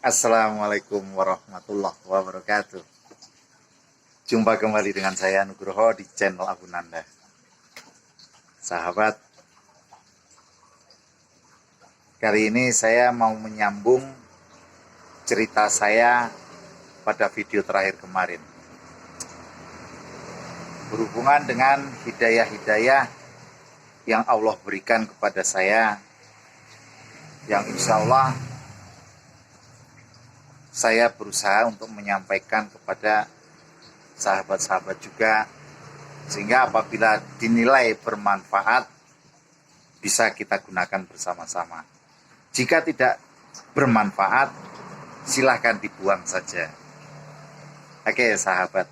Assalamualaikum warahmatullahi wabarakatuh. Jumpa kembali dengan saya Nugroho di channel Abu Nanda. Sahabat, kali ini saya mau menyambung cerita saya pada video terakhir kemarin, berhubungan dengan hidayah-hidayah yang Allah berikan kepada saya, yang insya Allah saya berusaha untuk menyampaikan kepada sahabat-sahabat juga, sehingga apabila dinilai bermanfaat bisa kita gunakan bersama-sama. Jika tidak bermanfaat, silahkan dibuang saja. Oke sahabat,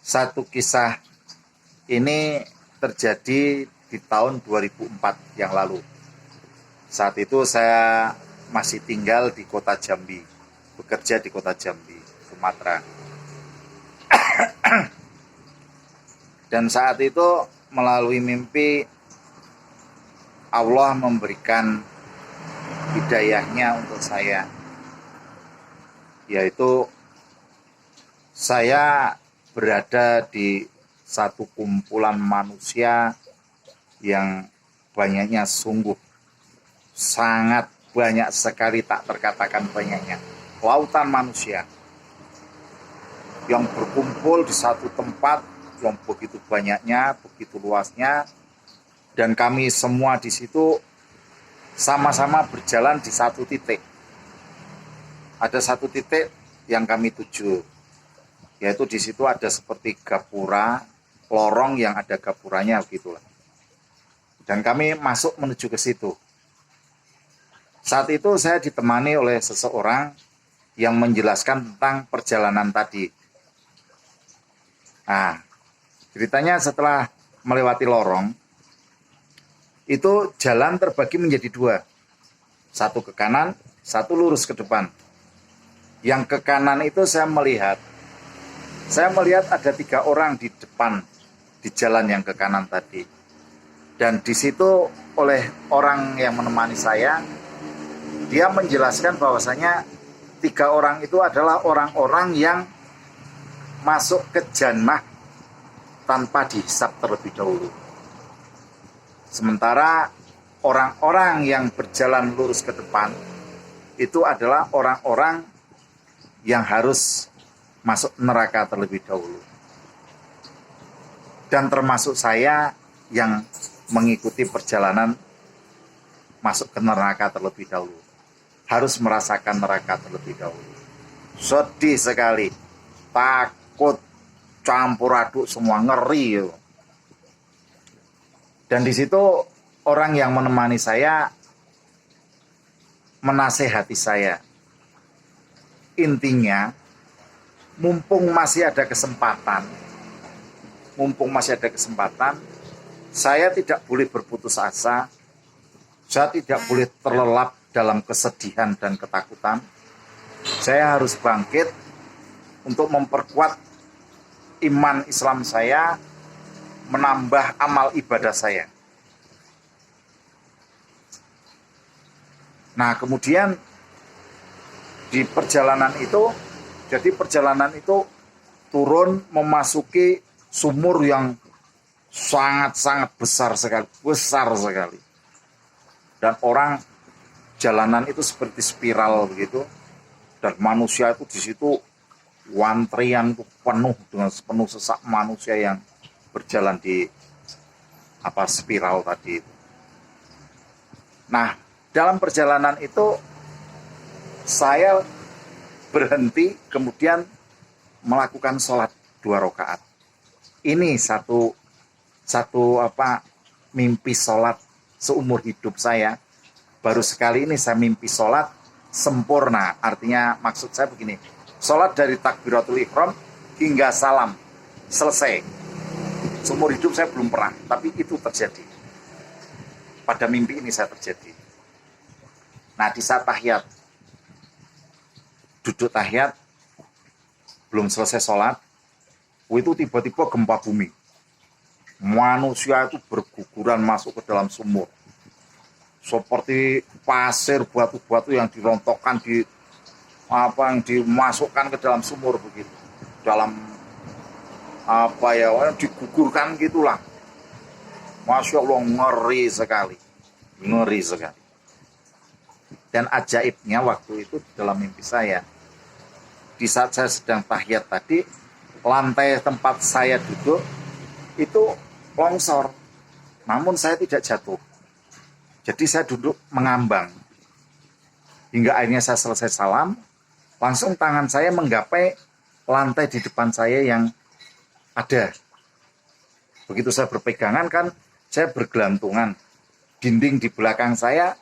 satu kisah ini terjadi di tahun 2004 yang lalu. Saat itu saya masih tinggal di kota Jambi, bekerja di kota Jambi, Sumatera. Dan saat itu melalui mimpi Allah memberikan hidayahnya untuk saya, yaitu saya berada di satu kumpulan manusia yang banyaknya sungguh sangat banyak sekali, tak terkatakan banyaknya, lautan manusia yang berkumpul di satu tempat yang begitu banyaknya, begitu luasnya, dan kami semua di situ sama-sama berjalan di satu titik. Ada satu titik yang kami tuju, yaitu di situ ada seperti gapura, lorong yang ada gapuranya begitulah. Dan kami masuk menuju ke situ. Saat itu saya ditemani oleh seseorang yang menjelaskan tentang perjalanan tadi. Nah, ceritanya setelah melewati lorong, itu jalan terbagi menjadi dua. Satu ke kanan, satu lurus ke depan. Yang ke kanan itu saya melihat ada 3 orang di depan, di jalan yang ke kanan tadi. Dan di situ oleh orang yang menemani saya, dia menjelaskan bahwasanya 3 orang itu adalah orang-orang yang masuk ke jannah tanpa dihisab terlebih dahulu. Sementara orang-orang yang berjalan lurus ke depan itu adalah orang-orang yang harus masuk neraka terlebih dahulu. Dan termasuk saya yang mengikuti perjalanan masuk ke neraka terlebih dahulu. Harus merasakan neraka terlebih dahulu. Sedih sekali, takut, campur aduk semua, ngeri. Dan di situ orang yang menemani saya menasehati saya. Intinya, mumpung masih ada kesempatan, saya tidak boleh berputus asa, saya tidak boleh terlelap dalam kesedihan dan ketakutan. Saya harus bangkit untuk memperkuat iman Islam saya, menambah amal ibadah saya. Nah, kemudian di perjalanan itu, turun memasuki sumur yang sangat-sangat besar sekali. Dan orang jalanan itu seperti spiral begitu, dan manusia itu di situ antrian itu penuh sesak manusia yang berjalan di spiral tadi itu. Nah, dalam perjalanan itu saya berhenti kemudian melakukan sholat 2 rakaat. Ini satu mimpi sholat seumur hidup saya. Baru sekali ini saya mimpi sholat sempurna. Artinya maksud saya begini, sholat dari takbiratul ihram hingga salam selesai. Seumur hidup saya belum pernah, tapi itu terjadi. Pada mimpi ini saya terjadi. Nah, di saat tahiyat, duduk tahiyat, belum selesai sholat, itu tiba-tiba gempa bumi. Manusia itu berguguran masuk ke dalam sumur. seperti pasir, batu-batu yang dirontokkan, yang dimasukkan ke dalam sumur begitu, dalam digugurkan gitulah. Masya Allah, ngeri sekali, ngeri sekali. Dan ajaibnya waktu itu dalam mimpi saya, di saat saya sedang tahiyat tadi, lantai tempat saya duduk itu longsor, namun saya tidak jatuh. Jadi saya duduk mengambang. Hingga akhirnya saya selesai salam, langsung tangan saya menggapai lantai di depan saya yang ada. Begitu saya berpegangan kan, saya bergelantungan. Dinding di belakang saya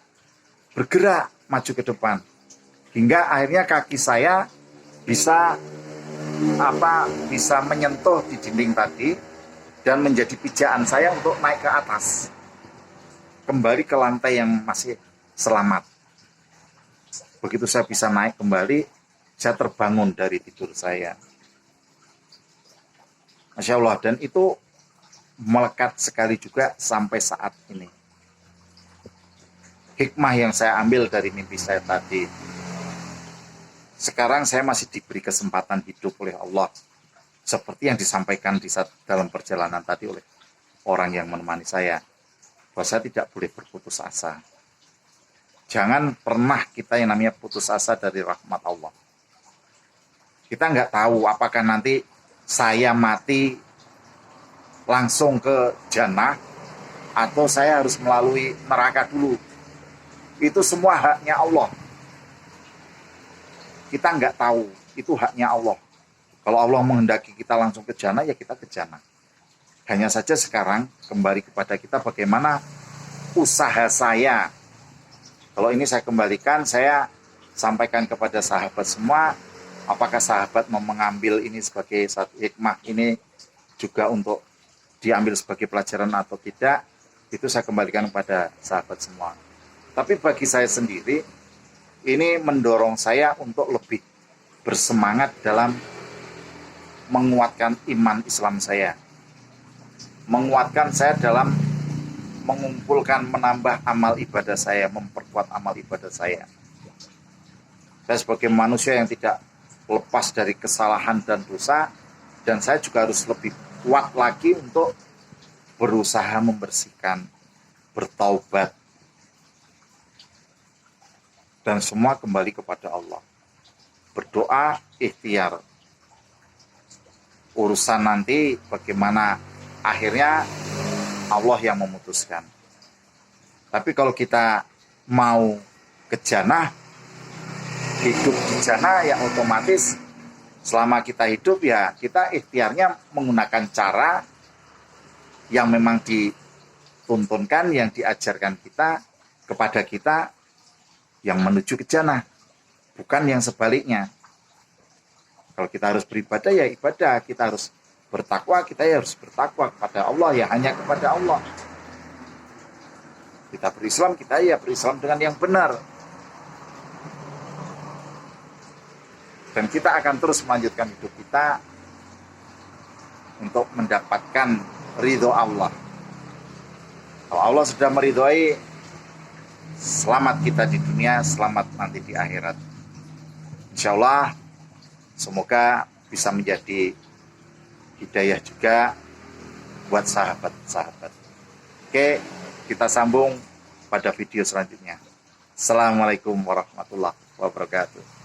bergerak maju ke depan. Hingga akhirnya kaki saya bisa menyentuh di dinding tadi dan menjadi pijaan saya untuk naik ke atas. Kembali ke lantai yang masih selamat. Begitu saya bisa naik kembali, saya terbangun dari tidur saya. Masya Allah, dan itu melekat sekali juga sampai saat ini. Hikmah yang saya ambil dari mimpi saya tadi. Sekarang saya masih diberi kesempatan hidup oleh Allah. Seperti yang disampaikan dalam perjalanan tadi oleh orang yang menemani saya. Bahwa saya tidak boleh berputus asa. Jangan pernah kita yang namanya putus asa dari rahmat Allah. Kita nggak tahu apakah nanti saya mati langsung ke jannah atau saya harus melalui neraka dulu. Itu semua haknya Allah. Kita nggak tahu, itu haknya Allah. Kalau Allah menghendaki kita langsung ke jannah, ya kita ke jannah. Hanya saja sekarang kembali kepada kita bagaimana usaha saya. Kalau ini saya kembalikan, saya sampaikan kepada sahabat semua, apakah sahabat mau mengambil ini sebagai satu hikmah ini juga untuk diambil sebagai pelajaran atau tidak, itu saya kembalikan kepada sahabat semua. Tapi bagi saya sendiri, ini mendorong saya untuk lebih bersemangat dalam menguatkan iman Islam saya. Menguatkan saya dalam mengumpulkan, menambah amal ibadah saya, memperkuat amal ibadah saya. Saya sebagai manusia yang tidak lepas dari kesalahan dan dosa, dan saya juga harus lebih kuat lagi untuk berusaha membersihkan, bertaubat, dan semua kembali kepada Allah. Berdoa, ikhtiar. Urusan nanti bagaimana akhirnya Allah yang memutuskan. Tapi kalau kita mau ke jannah, hidup di jannah, ya otomatis selama kita hidup ya kita ikhtiarnya menggunakan cara yang memang dituntunkan, yang diajarkan kita kepada kita yang menuju ke jannah, bukan yang sebaliknya. Kalau kita harus beribadah ya ibadah, kita harus bertakwa, kita ya harus bertakwa kepada Allah, ya hanya kepada Allah. Kita berislam, kita ya berislam dengan yang benar. Dan kita akan terus melanjutkan hidup kita untuk mendapatkan ridho Allah. Kalau Allah sudah meridhoi, selamat kita di dunia, selamat nanti di akhirat. Insya Allah, semoga bisa menjadi hidayah juga buat sahabat-sahabat. Oke, kita sambung pada video selanjutnya. Assalamualaikum warahmatullahi wabarakatuh.